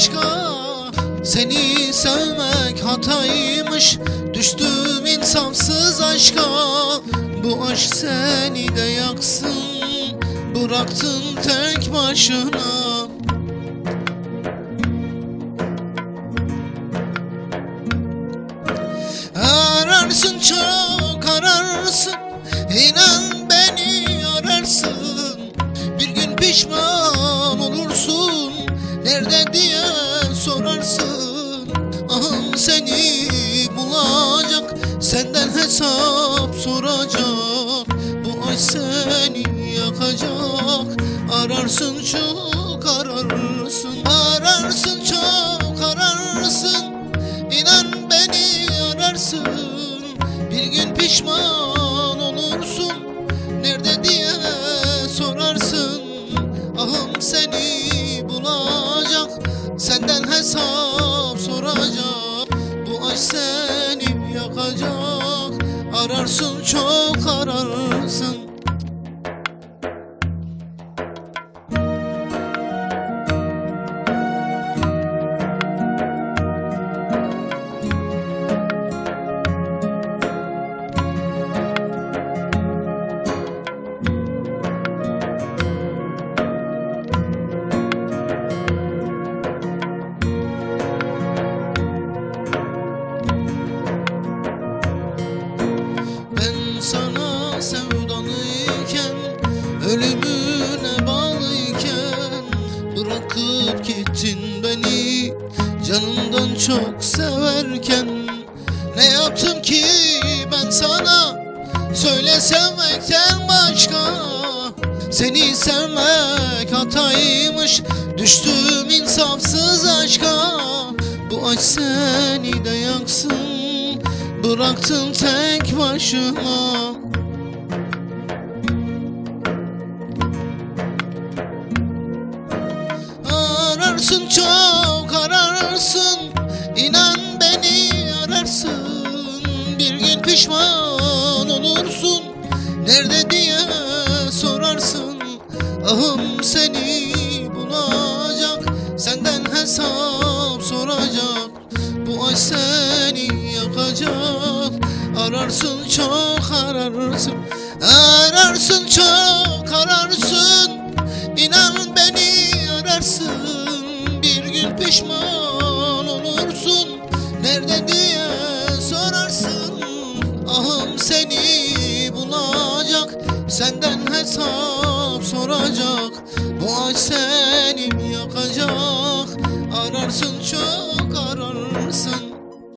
aşka. Seni sevmek hataymış, düştüm insafsız aşka. Bu aşk seni de yaksın, bıraktın tek başına. Ararsın çok ararsın, inan beni ararsın. Bir gün pişman olursun, nerede diye sorarsın. Ahım seni bulacak, senden hesap soracak. Bu aşk seni yakacak. Ararsın çok ararsın, ararsın çok ararsın, inan beni ararsın. Bir gün pişman olursun, nerede diye sorarsın. Ahım seni bulacak, senden hesap soracak. Bu aşk seni yakacak. Ararsın çok ararsın. Sana sevdalıyken, ölümüne bağlıyken bırakıp gittin beni, canımdan çok severken. Ne yaptım ki ben sana, söyle sevmekten başka. Seni sevmek hataymış, düştüm insafsız aşka. Bu aşk seni de yaksın, bıraktın tek başıma. Ararsın çok ararsın, inan beni ararsın. Bir gün pişman olursun, nerede diye sorarsın. Ahım seni bulacak, senden hesap soracak. Bu aşk seni yakacak. Ararsın çok ararsın, ararsın çok ararsın, inan beni ararsın. Bir gün pişman olursun, nerede diye sorarsın. Ahım seni bulacak, senden hesap soracak. Bu aşk seni yakacak. Ararsın çok ararsın.